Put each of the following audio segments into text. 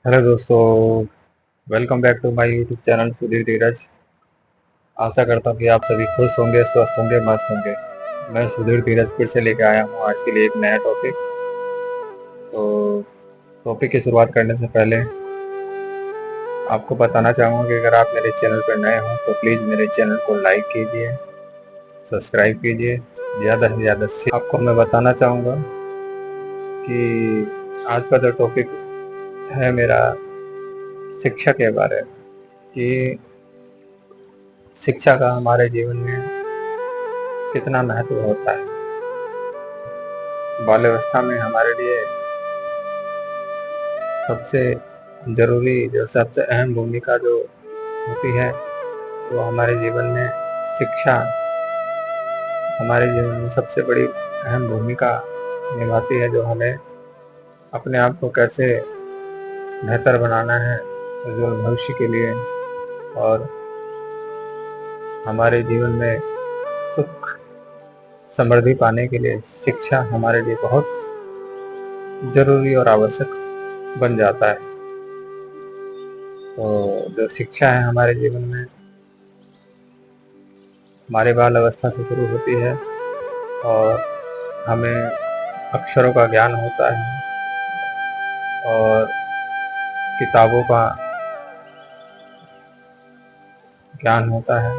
Hello दोस्तों, welcome back to my YouTube channel Sudhir Dhiraj. आशा करता हूँ कि आप सभी खुश होंगे, स्वस्थ होंगे, मस्त होंगे। मैं सुधीर धीरज फिर से लेकर आया हूँ आज के लिए एक नया टॉपिक। तो टॉपिक की शुरुआत करने से पहले आपको बताना चाहूँगा कि अगर आप मेरे चैनल पर नए हो तो प्लीज़ मेरे चैनल को लाइक कीजिए, सब्सक्राइब कीजिए। ज़्यादा से ज़्यादा से आपको मैं बताना चाहूँगा कि आज का जो टॉपिक है मेरा शिक्षा के बारे में, कि शिक्षा का हमारे जीवन में कितना महत्व होता है। बाल्यावस्था में हमारे लिए सबसे ज़रूरी, जो सबसे अहम भूमिका जो होती है, वो हमारे जीवन में शिक्षा हमारे जीवन में सबसे बड़ी अहम भूमिका निभाती है, जो हमें अपने आप को कैसे बेहतर बनाना है उज्ज्वल भविष्य के लिए, और हमारे जीवन में सुख समृद्धि पाने के लिए शिक्षा हमारे लिए बहुत ज़रूरी और आवश्यक बन जाता है। तो जो शिक्षा है हमारे जीवन में हमारे बाल अवस्था से शुरू होती है, और हमें अक्षरों का ज्ञान होता है और किताबों का ज्ञान होता है,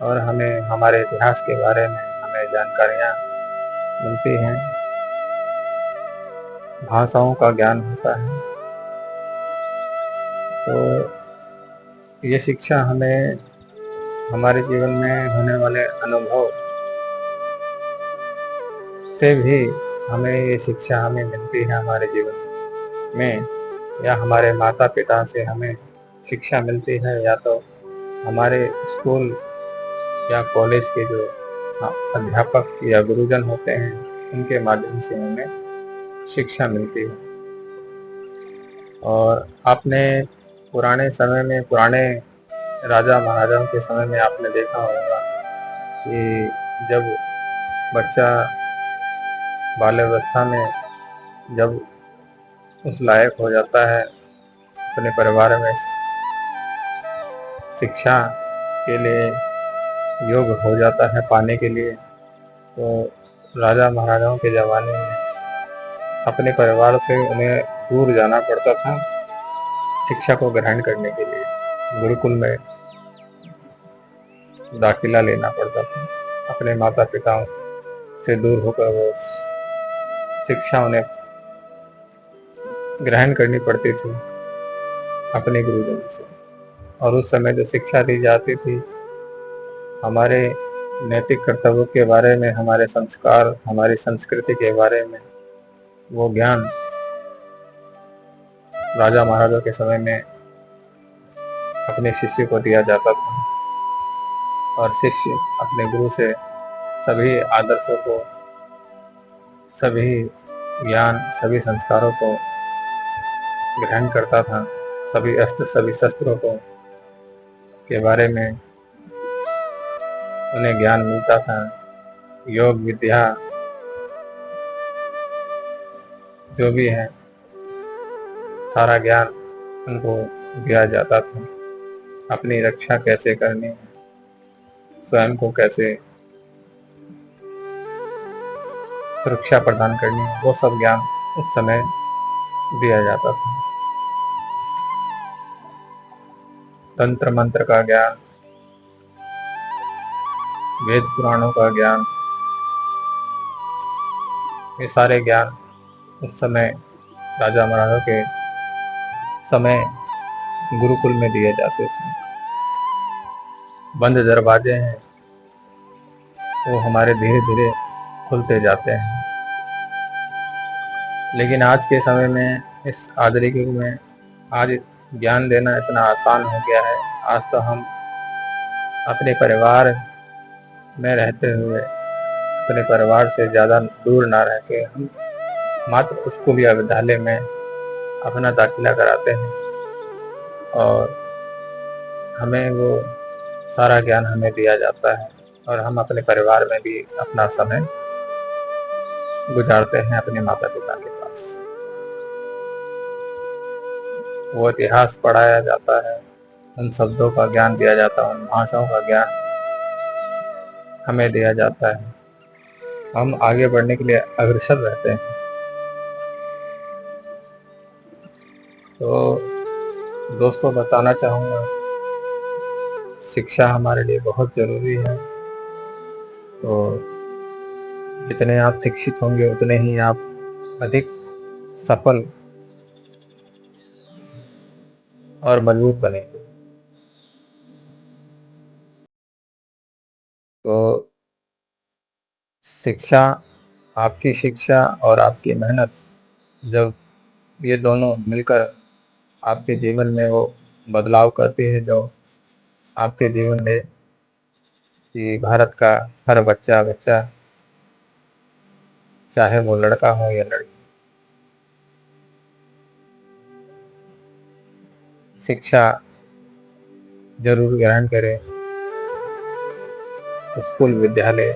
और हमें हमारे इतिहास के बारे में हमें जानकारियाँ मिलती हैं, भाषाओं का ज्ञान होता है। तो ये शिक्षा हमें हमारे जीवन में होने वाले अनुभव से भी हमें ये शिक्षा हमें मिलती है हमारे जीवन में, या हमारे माता पिता से हमें शिक्षा मिलती है, या तो हमारे स्कूल या कॉलेज के जो अध्यापक या गुरुजन होते हैं उनके माध्यम से हमें शिक्षा मिलती है। और आपने पुराने समय में, पुराने राजा महाराजाओं के समय में आपने देखा होगा कि जब बच्चा बाल्यावस्था में जब उस लायक हो जाता है, अपने परिवार में शिक्षा के लिए योग्य हो जाता है पाने के लिए, तो राजा महाराजाओं के ज़माने में अपने परिवार से उन्हें दूर जाना पड़ता था शिक्षा को ग्रहण करने के लिए। गुरुकुल में दाखिला लेना पड़ता था, अपने माता पिताओं से दूर होकर वो शिक्षा उन्हें ग्रहण करनी पड़ती थी अपने गुरुजन से। और उस समय जो शिक्षा दी जाती थी, हमारे नैतिक कर्तव्यों के बारे में, हमारे संस्कार, हमारी संस्कृति के बारे में वो ज्ञान राजा महाराजा के समय में अपने शिष्य को दिया जाता था, और शिष्य अपने गुरु से सभी आदर्शों को, सभी ज्ञान, सभी संस्कारों को ग्रहण करता था। सभी अस्त्र, सभी शस्त्रों को के बारे में उन्हें ज्ञान मिलता था। योग विद्या जो भी है, सारा ज्ञान उनको दिया जाता था। अपनी रक्षा कैसे करनी है, स्वयं को कैसे सुरक्षा प्रदान करनी है, वो सब ज्ञान उस समय दिया जाता था। तंत्र मंत्र का ज्ञान, वेद पुराणों का ज्ञान, ये सारे ज्ञान उस समय राजा महाराजा के समय गुरुकुल में दिए जाते थे। बंद दरवाजे हैं वो हमारे धीरे धीरे खुलते जाते हैं। लेकिन आज के समय में, इस आधुनिक युग में, आज ज्ञान देना इतना आसान हो गया है। आज तो हम अपने परिवार में रहते हुए अपने परिवार से ज़्यादा दूर ना रह के हम मात्र स्कूल या विद्यालय में अपना दाखिला कराते हैं, और हमें वो सारा ज्ञान हमें दिया जाता है, और हम अपने परिवार में भी अपना समय गुजारते हैं अपने माता पिता के पास। वो इतिहास पढ़ाया जाता है, उन शब्दों का ज्ञान दिया जाता है, उन भाषाओं का ज्ञान हमें दिया जाता है। हम आगे बढ़ने के लिए अग्रसर रहते हैं। तो दोस्तों, बताना चाहूँगा, शिक्षा हमारे लिए बहुत ज़रूरी है। तो जितने आप शिक्षित होंगे उतने ही आप अधिक सफल और मजबूत बनेंगे। तो शिक्षा, आपकी शिक्षा और आपकी मेहनत, जब ये दोनों मिलकर आपके जीवन में वो बदलाव करती है जो आपके जीवन में कि भारत का हर बच्चा बच्चा, चाहे वो लड़का हो या लड़की, शिक्षा जरूर ग्रहण करे, स्कूल विद्यालय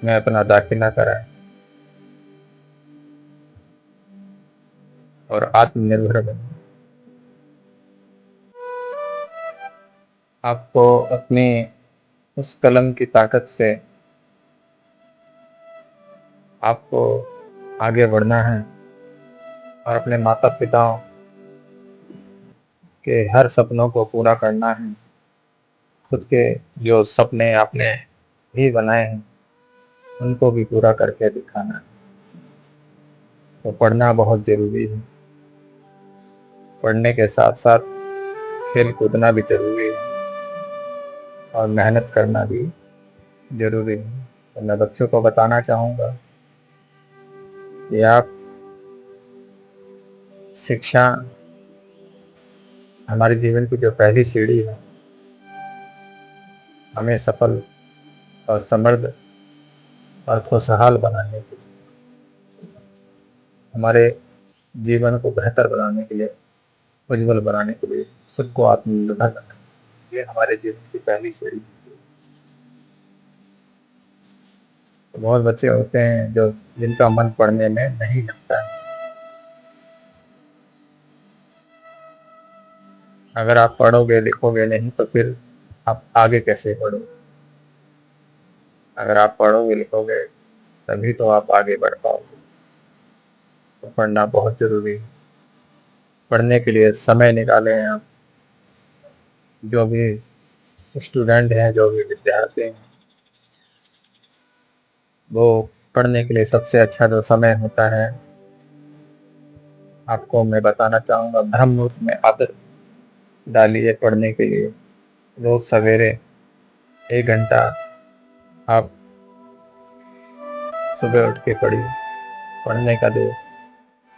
में अपना दाखिला कराए और आत्मनिर्भर बने। आपको अपनी उस कलम की ताकत से आपको आगे बढ़ना है और अपने माता पिताओं के हर सपनों को पूरा करना है। खुद के जो सपने आपने भी बनाए हैं उनको भी पूरा करके दिखाना है। तो पढ़ना बहुत जरूरी है। पढ़ने के साथ साथ खेल कूदना भी जरूरी है और मेहनत करना भी जरूरी है। तो मैं बच्चों को बताना चाहूँगा कि आप, शिक्षा हमारे जीवन की जो पहली सीढ़ी है, हमें सफल और समृद्ध और खुशहाल बनाने के लिए, हमारे जीवन को बेहतर बनाने के लिए, उज्जवल बनाने के लिए, खुद को आत्मनिर्भर बनाने के लिए, ये हमारे जीवन की पहली सीढ़ी है। तो बहुत बच्चे होते हैं जो जिनका मन पढ़ने में नहीं लगता है। अगर आप पढ़ोगे लिखोगे नहीं तो फिर आप आगे कैसे बढ़ोगे? अगर आप पढ़ोगे लिखोगे तभी तो आप आगे बढ़ पाओगे। तो पढ़ना बहुत जरूरी है। पढ़ने के लिए समय निकालें आप। जो भी स्टूडेंट हैं, जो भी विद्यार्थी हैं, वो पढ़ने के लिए सबसे अच्छा जो समय होता है, आपको मैं बताना चाहूँगा, ब्रह्म मुहूर्त में आदत डालिए पढ़ने के लिए। रोज सवेरे 1 घंटा आप सुबह उठ के पढ़िए। पढ़ने का जो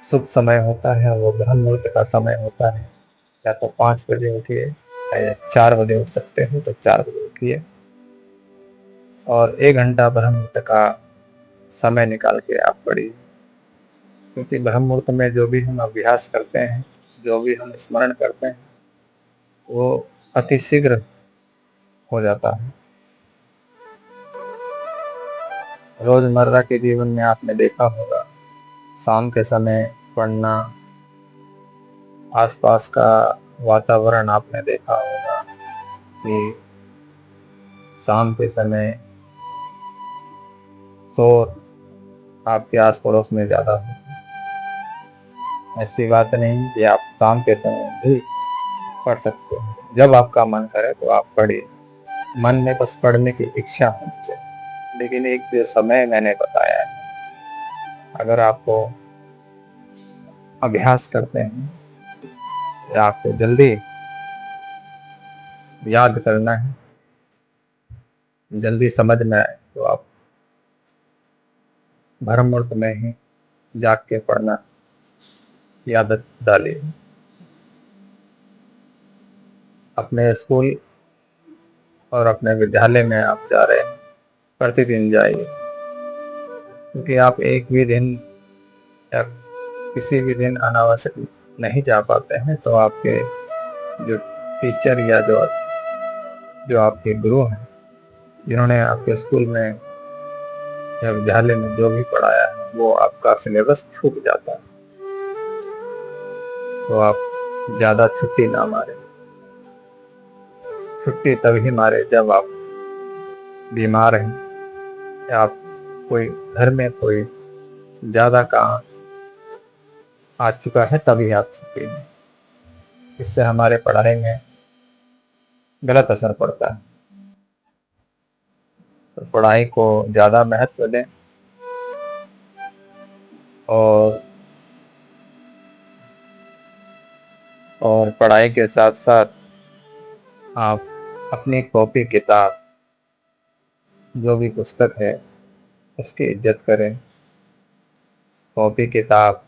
शुभ समय होता है वो ब्रह्म मुहूर्त का समय होता है। या तो 5 बजे उठिए, या 4 बजे उठ सकते हो तो 4 बजे उठिए और 1 घंटा ब्रह्म मुहूर्त का समय निकाल के आप पढ़िए। क्योंकि ब्रह्म मुहूर्त में जो भी हम अभ्यास करते हैं, जो भी हम स्मरण करते हैं, वो अति शीघ्र हो जाता है। रोजमर्रा के जीवन में आपने देखा होगा, शाम के समय पढ़ना, आसपास का वातावरण आपने देखा होगा कि शाम के समय शोर आपके आस पड़ोस में ज्यादा हो। ऐसी बात नहीं कि आप शाम के समय भी पढ़ सकते हैं। जब आपका मन करे तो आप पढ़िए। मन में बस पढ़ने की इच्छा होनी चाहिए। लेकिन एक जो समय मैंने बताया है, अगर आपको अभ्यास करते हैं या आपको जल्दी याद करना है, जल्दी समझ में आए, तो आप ब्रह्म मुहूर्त में ही जाग के पढ़ना की आदत डालिए। अपने स्कूल और अपने विद्यालय में आप जा रहे हैं, प्रतिदिन जाइए। क्योंकि आप एक भी दिन या किसी भी दिन अनावश्यक नहीं जा पाते हैं तो आपके जो टीचर या जो आपके गुरु हैं, जिन्होंने आपके स्कूल में या विद्यालय में जो भी पढ़ाया है, वो आपका सिलेबस छूट जाता है। तो आप ज़्यादा छुट्टी ना मारे। छुट्टी तभी मारे जब आप बीमार हैं या आप कोई घर में कोई ज़्यादा काम आ चुका है, तभी आप छुट्टी लें। इससे हमारे पढ़ाई में गलत असर पड़ता है। तो पढ़ाई को ज़्यादा महत्व दें और पढ़ाई के साथ साथ आप अपनी कॉपी किताब, जो भी पुस्तक है, उसकी इज्जत करें। कॉपी किताब,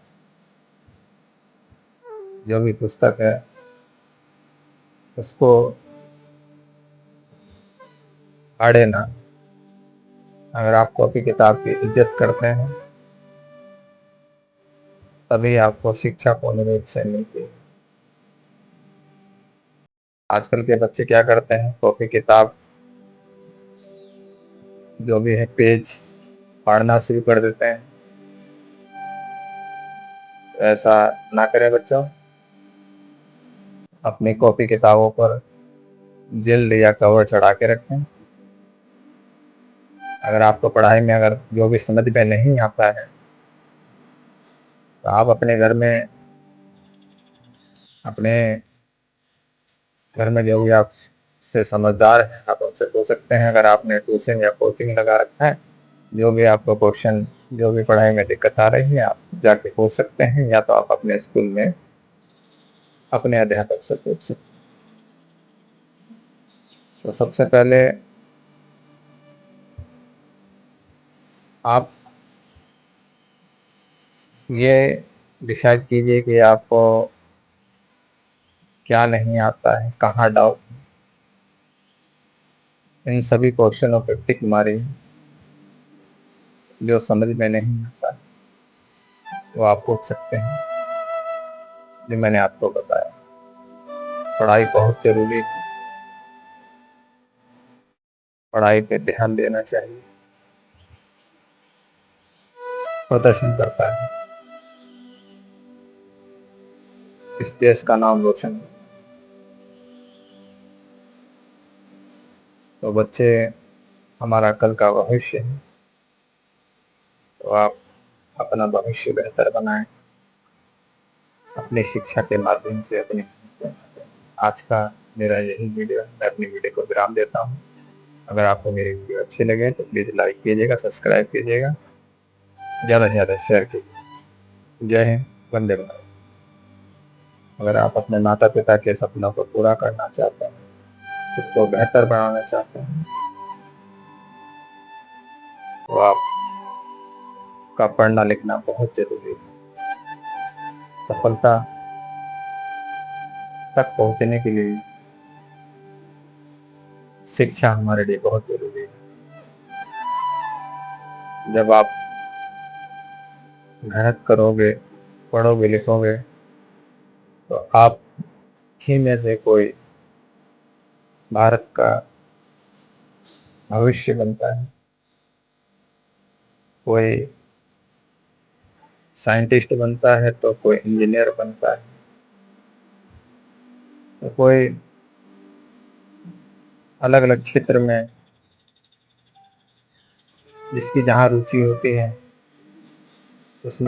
जो भी पुस्तक है, उसको फाड़े ना। अगर आप कॉपी किताब की इज्जत करते हैं, तभी आपको शिक्षा पूर्ण रूप से मिलती है। आजकल के बच्चे क्या करते हैं, कॉपी किताब जो भी है पेज फाड़ना शुरू कर देते हैं। ऐसा ना करें बच्चों। अपनी कॉपी किताबों पर जेल या कवर चढ़ा के रखें। अगर आपको पढ़ाई में अगर जो भी समझ में नहीं आता है, तो आप अपने घर में जो भी आप से समझदार हैं, आप उनसे पूछ सकते हैं। अगर आपने ट्यूशन या कोचिंग लगा रखा है, जो भी आपको क्वेश्चन, जो भी पढ़ाई में दिक्कत आ रही है, आप जाके पूछ सकते हैं, या तो आप अपने स्कूल में अपने अध्यापक से पूछ सकते हैं। तो सबसे पहले आप ये डिसाइड कीजिए कि आपको क्या नहीं आता है, कहाँ डाउट है। इन सभी क्वेश्चनों पर टिक मारिए। जो समझ में नहीं आता वो आप पूछ सकते हैं, जो मैंने आपको बताया। पढ़ाई बहुत जरूरी है, पढ़ाई पे ध्यान देना चाहिए। प्रदर्शन करता है, इस देश का नाम रोशन है। तो बच्चे हमारा कल का भविष्य है, तो आप अपना भविष्य बेहतर बनाएं अपनी शिक्षा के माध्यम से, अपने। आज का मेरा यही वीडियो है। मैं अपनी वीडियो को विराम देता हूँ। अगर आपको मेरी वीडियो अच्छी लगे तो प्लीज़ लाइक कीजिएगा, सब्सक्राइब कीजिएगा, ज़्यादा से ज़्यादा शेयर कीजिए। जय हिंद, वंदे मातरम। अगर आप अपने माता पिता के सपनों को पूरा करना चाहते हैं, खुद को बेहतर बनाना चाहते हैं, तो आपका पढ़ना लिखना बहुत जरूरी है। सफलता तक पहुंचने के लिए शिक्षा हमारे लिए बहुत जरूरी है। जब आप मेहनत करोगे, पढ़ोगे लिखोगे, तो आप ही में से कोई भारत का भविष्य बनता है। कोई साइंटिस्ट बनता है, तो कोई इंजीनियर बनता है, तो कोई अलग अलग क्षेत्र में जिसकी जहाँ रुचि होती है उसमें